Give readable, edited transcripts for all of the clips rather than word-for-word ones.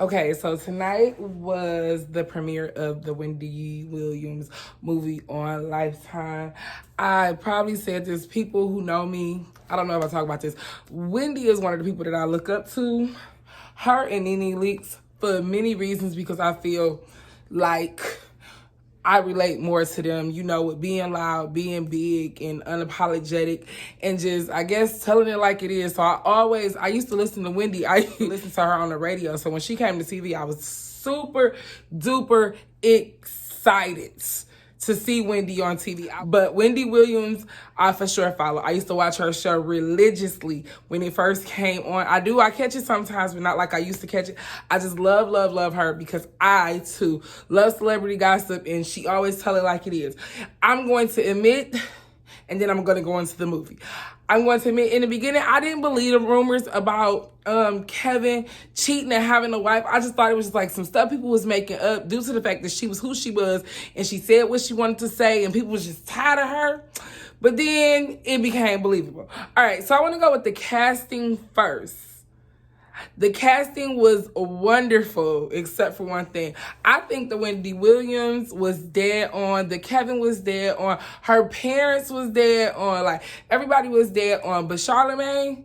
Okay, so tonight was the premiere of the Wendy Williams movie on Lifetime. I probably said this, people who know me, I don't know if I talk about this. Wendy is one of the people that I look up to. Her and Nene Leakes for many reasons, because I feel like I relate more to them, you know, with being loud, being big and unapologetic and just, I guess, telling it like it is. So I used to listen to Wendy. I used to listen to her on the radio. So when she came to TV, I was super duper excited to see Wendy on TV. But Wendy Williams, I for sure follow. I used to watch her show religiously when it first came on. I catch it sometimes, but not like I used to catch it. I just love her because I, too, love celebrity gossip, and she always tell it like it is. I'm going to admit, and then I'm going to go into the movie. I'm going to admit, in the beginning, I didn't believe the rumors about Kevin cheating and having a wife. I just thought it was just like some stuff people was making up due to the fact that she was who she was and she said what she wanted to say and people was just tired of her. But then it became believable. All right, so I want to go with the casting first. The casting was wonderful, except for one thing. I think the Wendy Williams was dead on. The Kevin was dead on. Her parents was dead on. Like, everybody was dead on. But Charlamagne,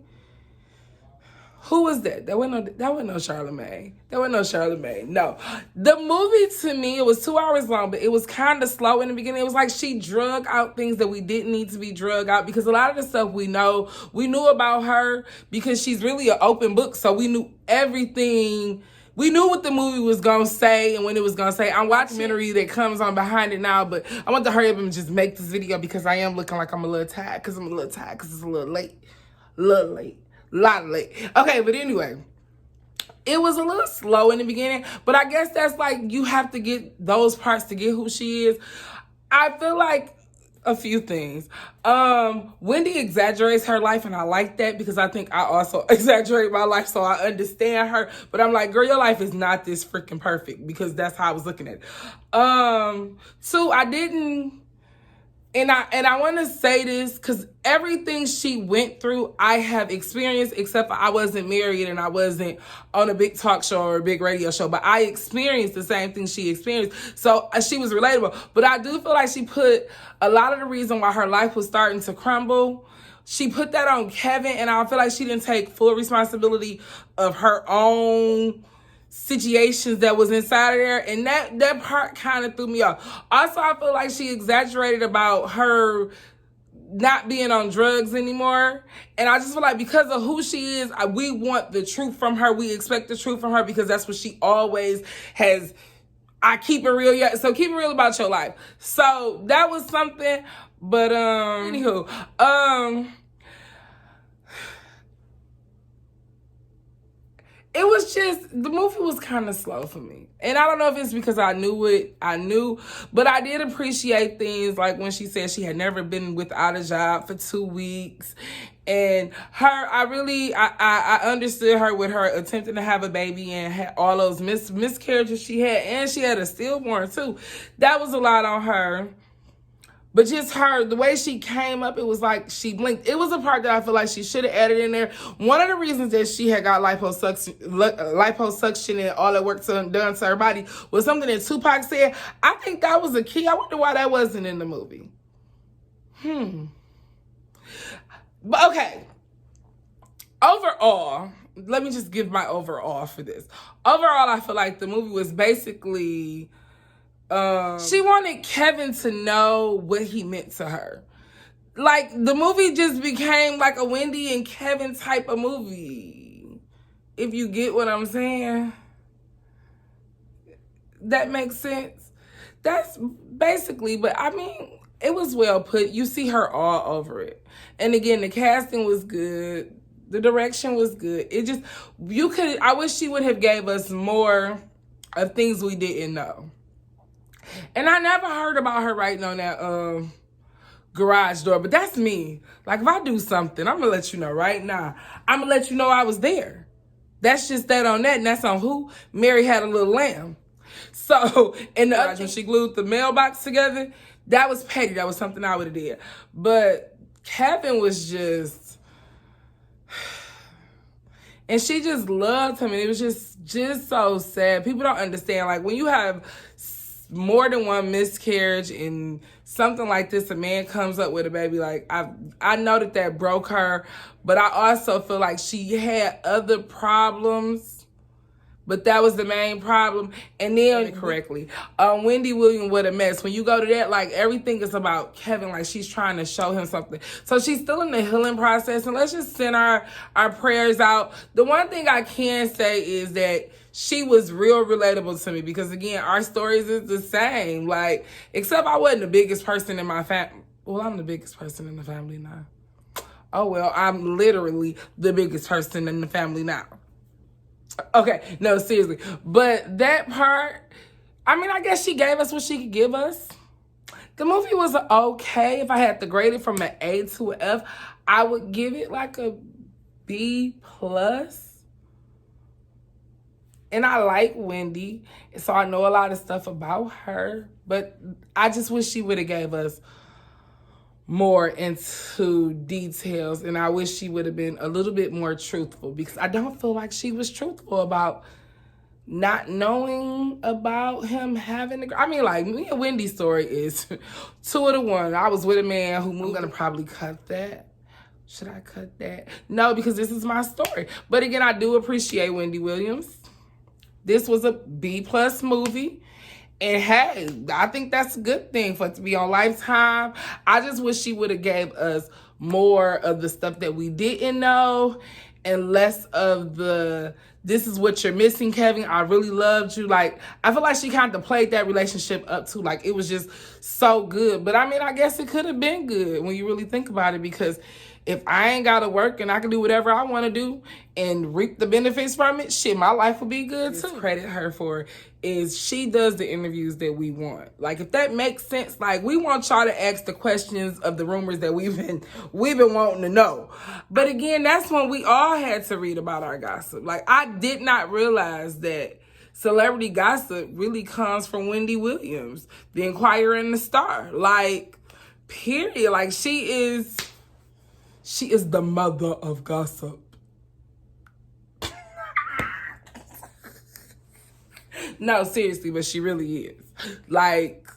who was that? That wasn't no Charlamagne. That wasn't no Charlamagne. No. The movie, to me, it was 2 hours long, but it was kind of slow in the beginning. It was like she drug out things that we didn't need to be drug out, because a lot of the stuff we knew about her because she's really an open book. So we knew everything. We knew what the movie was going to say and when it was going to say. I'm watching a documentary that comes on behind it now, but I want to hurry up and just make this video because I am looking like I'm a little tired because it's a little late. Lot late. Okay, but anyway, it was a little slow in the beginning, but I guess that's like, you have to get those parts to get who she is. I feel like a few things. Wendy exaggerates her life, and I like that because I think I also exaggerate my life, so I understand her. But I'm like, girl, your life is not this freaking perfect, because that's how I was looking at it. Two, I didn't. And I want to say this because everything she went through, I have experienced, except for I wasn't married and I wasn't on a big talk show or a big radio show. But I experienced the same thing she experienced. So she was relatable. But I do feel like she put a lot of the reason why her life was starting to crumble, she put that on Kevin. And I feel like she didn't take full responsibility of her own situations that was inside of there, and that part kind of threw me off. Also, I feel like she exaggerated about her not being on drugs anymore, and I just feel like because of who she is, we want the truth from her. We expect the truth from her because that's what she always has. I keep it real, yeah. So keep it real about your life. So that was something. But anywho, it was just, the movie was kind of slow for me. And I don't know if it's because I knew, but I did appreciate things like when she said she had never been without a job for 2 weeks. And I understood her with her attempting to have a baby and had all those miscarriages she had. And she had a stillborn too. That was a lot on her. But just her, the way she came up, it was like she blinked. It was a part that I feel like she should have added in there. One of the reasons that she had got liposuction and all that work done to her body was something that Tupac said. I think that was a key. I wonder why that wasn't in the movie. But okay. Overall, let me just give my overall for this. Overall, I feel like the movie was basically... she wanted Kevin to know what he meant to her. Like, the movie just became like a Wendy and Kevin type of movie. If you get what I'm saying. That makes sense. That's basically, but I mean, it was well put. You see her all over it. And again, the casting was good. The direction was good. It just, I wish she would have gave us more of things we didn't know. And I never heard about her writing on that garage door, but that's me. Like, if I do something, I'm going to let you know right now. I'm going to let you know I was there. That's just that on that, and that's on who? Mary Had a Little Lamb. So, and the other, when she glued the mailbox together, that was petty. That was something I would have did. But Kevin was just... And she just loved him, and it was just so sad. People don't understand. Like, when you have more than one miscarriage and something like this, a man comes up with a baby, like, I know that broke her, but I also feel like she had other problems. But that was the main problem. And then, correctly, Wendy Williams, what a mess. When you go to that, like, everything is about Kevin. Like, she's trying to show him something. So she's still in the healing process. And let's just send our prayers out. The one thing I can say is that she was real relatable to me. Because, again, our stories is the same. Like, except I wasn't the biggest person in my family. Well, I'm the biggest person in the family now. Oh, well, I'm literally the biggest person in the family now. Okay, no, seriously. But that part, I mean, I guess she gave us what she could give us. The movie was okay. If I had to grade it from an A to an F, I would give it like a B+. And I like Wendy, so I know a lot of stuff about her. But I just wish she would have gave us more into details, and I wish she would have been a little bit more truthful, because I don't feel like she was truthful about not knowing about him having I mean, like, me and Wendy's story is 2 to 1. I was with a man who moved. I'm gonna probably cut that. Should I cut that? No, because this is my story. But again, I do appreciate Wendy Williams. This was a B+ movie. And hey, I think that's a good thing for it to be on Lifetime. I just wish she would have gave us more of the stuff that we didn't know and less of the, this is what you're missing, Kevin. I really loved you. Like, I feel like she kind of played that relationship up too. Like, it was just so good. But I mean, I guess it could have been good when you really think about it, because if I ain't got to work and I can do whatever I want to do and reap the benefits from it, shit, my life will be good too. Credit her for is she does the interviews that we want. Like, if that makes sense, like, we want y'all to ask the questions of the rumors that we've been wanting to know. But again, that's when we all had to read about our gossip. Like, I did not realize that celebrity gossip really comes from Wendy Williams, the Inquirer and the Star. Like, period. Like, she is the mother of gossip. No, seriously, but she really is. Like,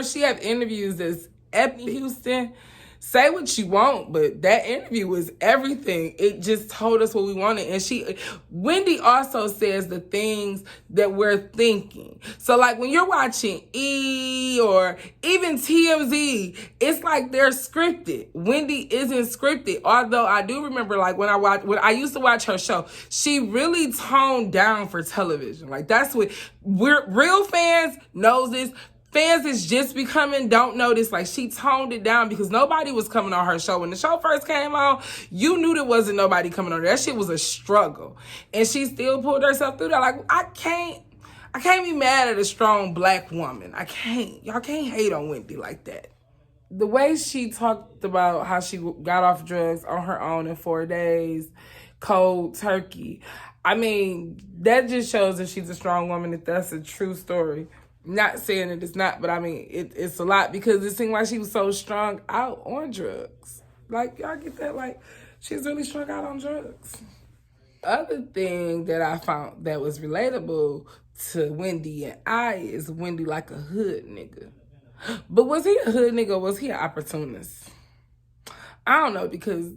she had interviews that's epic. Houston, say what you want, but that interview was everything. It just told us what we wanted. And Wendy also says the things that we're thinking. So, like, when you're watching E! Or even TMZ, it's like they're scripted. Wendy isn't scripted. Although I do remember, like, when I used to watch her show, she really toned down for television. Like, that's what real fans knows this. Fans is just becoming don't know this. Like, she toned it down because nobody was coming on her show. When the show first came on, you knew there wasn't nobody coming on. That shit was a struggle. And she still pulled herself through that. Like, I can't be mad at a strong black woman. I can't. Y'all can't hate on Wendy like that. The way she talked about how she got off drugs on her own in 4 days, cold turkey. I mean, that just shows that she's a strong woman, if that's a true story. Not saying that it's not, but I mean, it's a lot, because it seemed like she was so strung out on drugs. Like, y'all get that? Like, she's really strung out on drugs. Other thing that I found that was relatable to Wendy and I is Wendy like a hood nigga. But was he a hood nigga or was he an opportunist? I don't know, because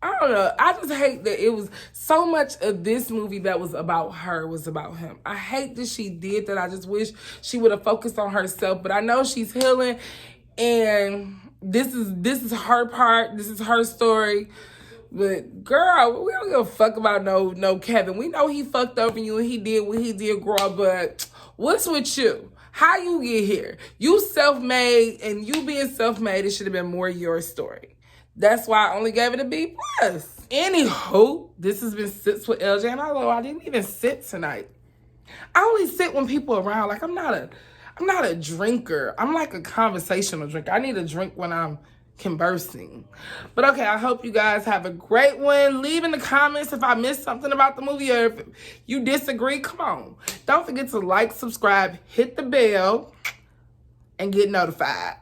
I don't know. I just hate that it was so much of this movie that was about her was about him. I hate that she did that. I just wish she would have focused on herself. But I know she's healing, and this is her part. This is her story. But girl, we don't give a fuck about no Kevin. We know he fucked over you and he did what he did, girl. But what's with you? How you get here? You self-made, and you being self-made, it should have been more your story. That's why I only gave it a B+. Anywho, this has been Sits with LJ, and although I didn't even sit tonight, I only sit when people are around. Like, I'm not a drinker. I'm like a conversational drinker. I need a drink when I'm conversing. But okay, I hope you guys have a great one. Leave in the comments if I missed something about the movie, or if you disagree. Come on. Don't forget to like, subscribe, hit the bell, and get notified.